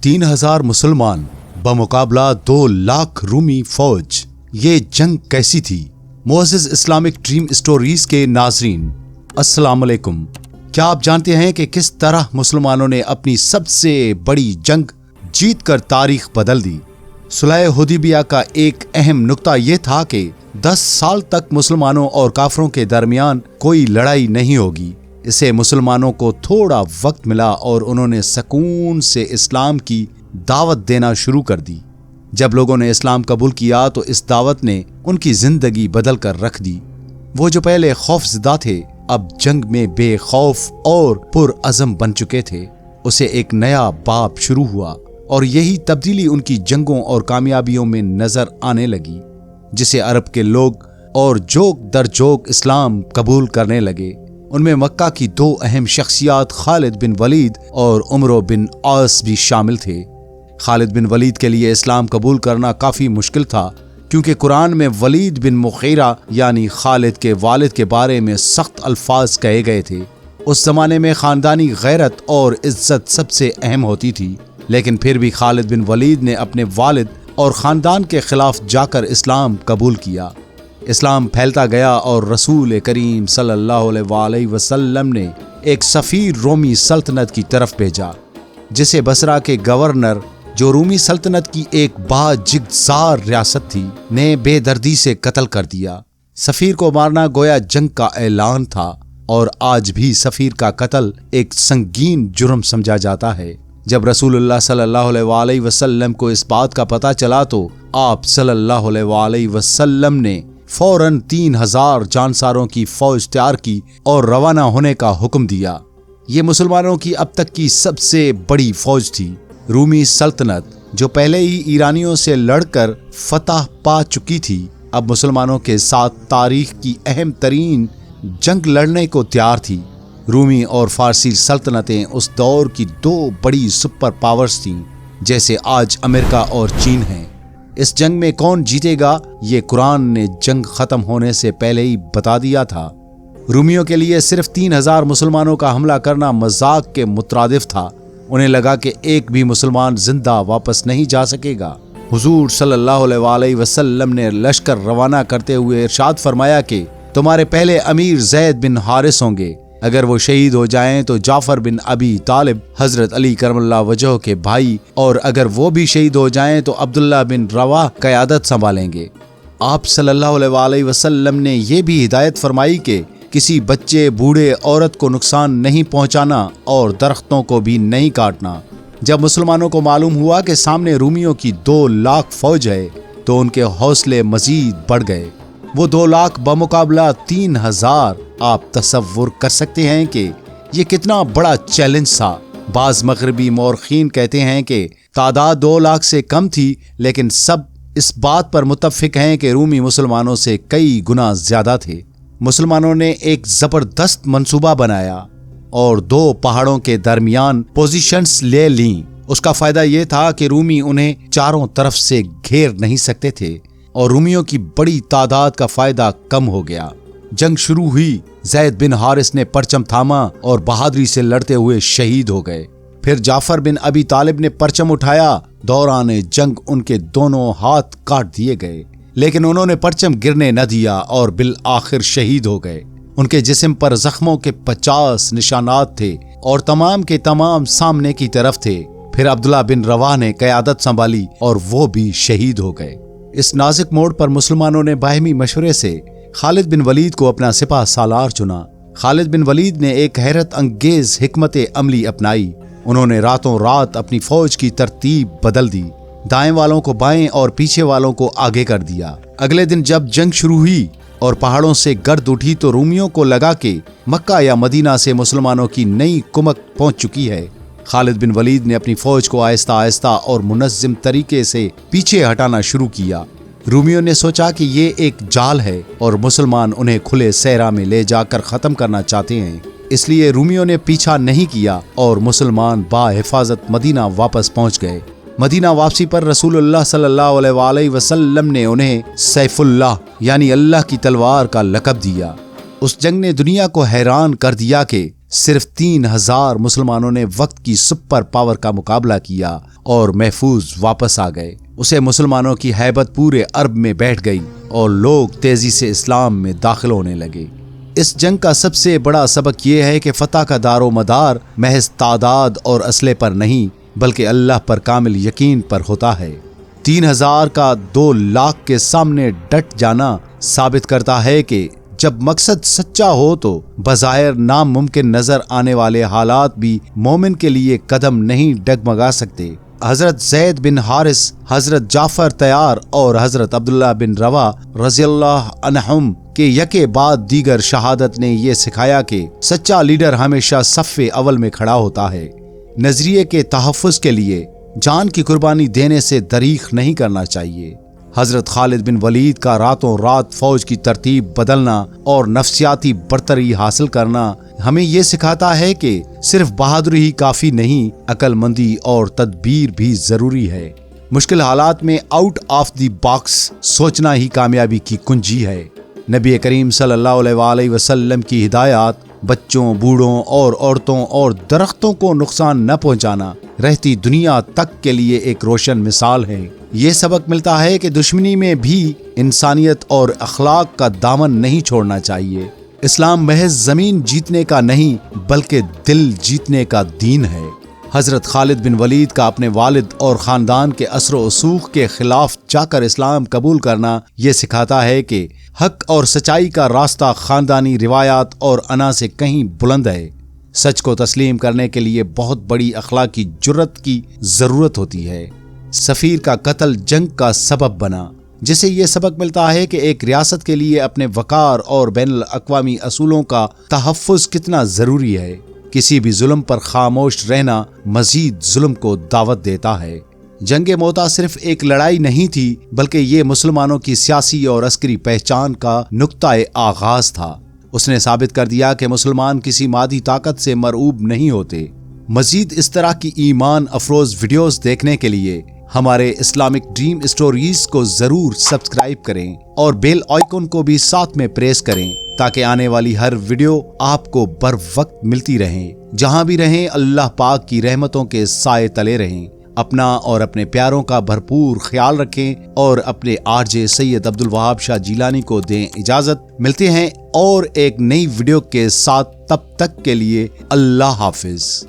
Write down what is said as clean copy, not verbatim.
3,000 मुसलमान बमुकाबला 2 लाख रूमी फौज। ये जंग कैसी थी? मुअज़्ज़िज़ इस्लामिक ड्रीम स्टोरीज के नाज़रीन, अस्सलाम वालेकुम। क्या आप जानते हैं कि किस तरह मुसलमानों ने अपनी सबसे बड़ी जंग जीत कर तारीख बदल दी? सुलह हुदैबिया का एक अहम नुक्ता यह था कि 10 साल तक मुसलमानों और काफरों के दरमियान कोई लड़ाई नहीं होगी। इसे मुसलमानों को थोड़ा वक्त मिला और उन्होंने सुकून से इस्लाम की दावत देना शुरू कर दी। जब लोगों ने इस्लाम कबूल किया तो इस दावत ने उनकी जिंदगी बदल कर रख दी। वो जो पहले खौफज़दा थे अब जंग में बेखौफ और पुरअज़म बन चुके थे। उसे एक नया बाब शुरू हुआ और यही तब्दीली उनकी जंगों और कामयाबियों में नजर आने लगी, जिसे अरब के लोग और जोक दर जोक इस्लाम कबूल करने लगे। उनमें मक्का की 2 अहम शख्सियत खालिद बिन वलीद और उमर बिन आस भी शामिल थे। खालिद बिन वलीद के लिए इस्लाम कबूल करना काफी मुश्किल था, क्योंकि कुरान में वलीद बिन मुगीरा यानी खालिद के वालिद के बारे में सख्त अल्फाज कहे गए थे। उस जमाने में खानदानी गैरत और इज्जत सबसे अहम होती थी, लेकिन फिर भी खालिद बिन वलीद ने अपने वालिद और खानदान के खिलाफ जाकर इस्लाम कबूल किया। इस्लाम फैलता गया और रसूल करीम सल्लल्लाहु अलैहि वसल्लम ने एक सफ़ीर रोमी सल्तनत की तरफ भेजा, जिसे बसरा के गवर्नर, जो रूमी सल्तनत की एक बाजिगज़ार रियासत थी, ने बेदर्दी से कत्ल कर दिया। सफ़ीर को मारना गोया जंग का ऐलान था और आज भी सफ़ीर का कत्ल एक संगीन जुर्म समझा जाता है। जब रसूलुल्लाह सल्लल्लाहु अलैहि वसल्लम को इस बात का पता चला तो आप सल्लल्लाहु अलैहि वसल्लम ने फौरन 3,000 जानसारों की फौज तैयार की और रवाना होने का हुक्म दिया। ये मुसलमानों की अब तक की सबसे बड़ी फौज थी। रूमी सल्तनत, जो पहले ही ईरानियों से लड़कर फतह पा चुकी थी, अब मुसलमानों के साथ तारीख की अहम तरीन जंग लड़ने को तैयार थी। रूमी और फारसी सल्तनतें उस दौर की 2 बड़ी सुपर पावर्स थीं, जैसे आज अमेरिका और चीन हैं। इस जंग में कौन जीतेगा ये कुरान ने जंग खत्म होने से पहले ही बता दिया था। रूमियों के लिए सिर्फ 3,000 मुसलमानों का हमला करना मजाक के मुतरादिफ था। उन्हें लगा कि एक भी मुसलमान जिंदा वापस नहीं जा सकेगा। हुजूर सल्लल्लाहु अलैहि वसल्लम ने लश्कर रवाना करते हुए इरशाद फरमाया कि तुम्हारे पहले अमीर ज़ैद बिन हारिस होंगे। अगर वो शहीद हो जाएं तो जाफर बिन अबी तालिब हजरत अली करमल्लाहु वजह के भाई, और अगर वो भी शहीद हो जाएं तो अब्दुल्ला बिन रवाह क़यादत संभालेंगे। आप सल्लल्लाहु अलैहि वसल्लम ने ये भी हिदायत फरमाई कि किसी बच्चे, बूढ़े, औरत को नुकसान नहीं पहुंचाना और दरख्तों को भी नहीं काटना। जब मुसलमानों को मालूम हुआ कि सामने रूमियों की 2 लाख फौज है तो उनके हौसले मजीद बढ़ गए। वो 2 लाख बमुकाबला 3,000। आप तसव्वुर कर सकते हैं कि ये कितना बड़ा चैलेंज था। बाज़ मगरबी मौरखीन कहते हैं कि तादाद 2 लाख से कम थी, लेकिन सब इस बात पर मुत्तफिक हैं कि रूमी मुसलमानों से कई गुना ज्यादा थे। मुसलमानों ने एक जबरदस्त मंसूबा बनाया और 2 पहाड़ों के दरमियान पोजीशंस ले लीं। उसका फायदा यह था कि रूमी उन्हें चारों तरफ से घेर नहीं सकते थे और रूमियों की बड़ी तादाद का फायदा कम हो गया। जंग शुरू हुई। ज़ैद बिन हारिस ने परचम थामा और बहादुरी से लड़ते हुए शहीद हो गए। फिर जाफर बिन अबी तालिब ने परचम उठाया। दौरान जंग उनके दोनों हाथ काट दिए गए, लेकिन उन्होंने परचम गिरने न दिया और बिल आखिर शहीद हो गए। उनके जिस्म पर जख्मों के 50 निशानात थे और तमाम के तमाम सामने की तरफ थे। फिर अब्दुल्ला बिन रवाह ने क़यादत संभाली और वो भी शहीद हो गए। इस नाजुक मोड़ पर मुसलमानों ने बाहमी मशवरे से खालिद बिन वलीद को अपना सिपा सालार चुना। खालिद बिन वलीद ने एक हैरत अंगेज हिकमत अमली अपनाई। उन्होंने रातों रात अपनी फौज की तरतीब बदल दी। दाएं वालों को बाएं और पीछे वालों को आगे कर दिया। अगले दिन जब जंग शुरू हुई और पहाड़ों से गर्द उठी तो रूमियों को लगा कि मक्का या मदीना से मुसलमानों की नई कुमक पहुंच चुकी है। खालिद बिन वलीद ने अपनी फौज को आहिस्ता आहिस्ता और मुनज़्ज़म तरीके से पीछे हटाना शुरू किया। रूमियों ने सोचा कि ये एक जाल है और मुसलमान उन्हें खुले सहरा में ले जाकर खत्म करना चाहते हैं, इसलिए रूमियों ने पीछा नहीं किया और मुसलमान बाहिफाजत मदीना वापस पहुंच गए। मदीना वापसी पर रसूलुल्लाह सल्लल्लाहु अलैहि वसल्लम ने उन्हें सैफुल्लाह यानी अल्लाह की तलवार का लक़ब दिया। उस जंग ने दुनिया को हैरान कर दिया कि صرف 3000 مسلمانوں نے وقت کی سپر پاور کا مقابلہ کیا اور محفوظ واپس آ گئے۔ اسے مسلمانوں کی ہیبت پورے عرب میں بیٹھ گئی اور لوگ تیزی سے اسلام میں داخل ہونے لگے۔ اس جنگ کا سب سے بڑا سبق یہ ہے کہ فتح کا دار و مدار محض تعداد اور اسلحے پر نہیں بلکہ اللہ پر کامل یقین پر ہوتا ہے۔ 3000 کا 2 لاکھ کے سامنے ڈٹ جانا ثابت کرتا ہے کہ جب مقصد سچا ہو تو بظاہر ناممکن نظر آنے والے حالات بھی مومن کے لیے قدم نہیں ڈگمگا سکتے۔ حضرت زید بن حارث، حضرت جعفر طیار اور حضرت عبداللہ بن روا رضی اللہ عنہم کے یکے بعد دیگر شہادت نے یہ سکھایا کہ سچا لیڈر ہمیشہ صف اول میں کھڑا ہوتا ہے۔ نظریے کے تحفظ کے لیے جان کی قربانی دینے سے دریغ نہیں کرنا چاہیے۔ حضرت خالد بن ولید کا راتوں رات فوج کی ترتیب بدلنا اور نفسیاتی برتری حاصل کرنا ہمیں یہ سکھاتا ہے کہ صرف بہادری ہی کافی نہیں، عقل مندی اور تدبیر بھی ضروری ہے۔ مشکل حالات میں آؤٹ آف دی باکس سوچنا ہی کامیابی کی کنجی ہے۔ نبی کریم صلی اللہ علیہ وآلہ وسلم کی ہدایات بچوں، بوڑھوں اور عورتوں اور درختوں کو نقصان نہ پہنچانا رہتی دنیا تک کے لیے ایک روشن مثال ہے۔ یہ سبق ملتا ہے کہ دشمنی میں بھی انسانیت اور اخلاق کا دامن نہیں چھوڑنا چاہیے۔ اسلام محض زمین جیتنے کا نہیں بلکہ دل جیتنے کا دین ہے۔ حضرت خالد بن ولید کا اپنے والد اور خاندان کے اثر و رسوخ کے خلاف جا کر اسلام قبول کرنا یہ سکھاتا ہے کہ حق اور سچائی کا راستہ خاندانی روایات اور انا سے کہیں بلند ہے۔ سچ کو تسلیم کرنے کے لیے بہت بڑی اخلاقی جرأت کی ضرورت ہوتی ہے۔ سفیر کا قتل جنگ کا سبب بنا، جس سے یہ سبق ملتا ہے کہ ایک ریاست کے لیے اپنے وقار اور بین الاقوامی اصولوں کا تحفظ کتنا ضروری ہے۔ کسی بھی ظلم پر خاموش رہنا مزید ظلم کو دعوت دیتا ہے۔ جنگ موتا صرف ایک لڑائی نہیں تھی بلکہ یہ مسلمانوں کی سیاسی اور عسکری پہچان کا نقطہ آغاز تھا۔ اس نے ثابت کر دیا کہ مسلمان کسی مادی طاقت سے مرعوب نہیں ہوتے۔ مزید اس طرح کی ایمان افروز ویڈیوز دیکھنے کے لیے ہمارے اسلامک ڈریم اسٹوریز کو ضرور سبسکرائب کریں اور بیل آئیکن کو بھی ساتھ میں پریس کریں تاکہ آنے والی ہر ویڈیو آپ کو بر وقت ملتی رہیں۔ جہاں بھی رہیں اللہ پاک کی رحمتوں کے سائے تلے رہیں۔ اپنا اور اپنے پیاروں کا بھرپور خیال رکھیں اور اپنے RJ سید عبدالوہاب شاہ جیلانی کو دیں اجازت۔ ملتے ہیں اور ایک نئی ویڈیو کے ساتھ، تب تک کے لیے اللہ حافظ۔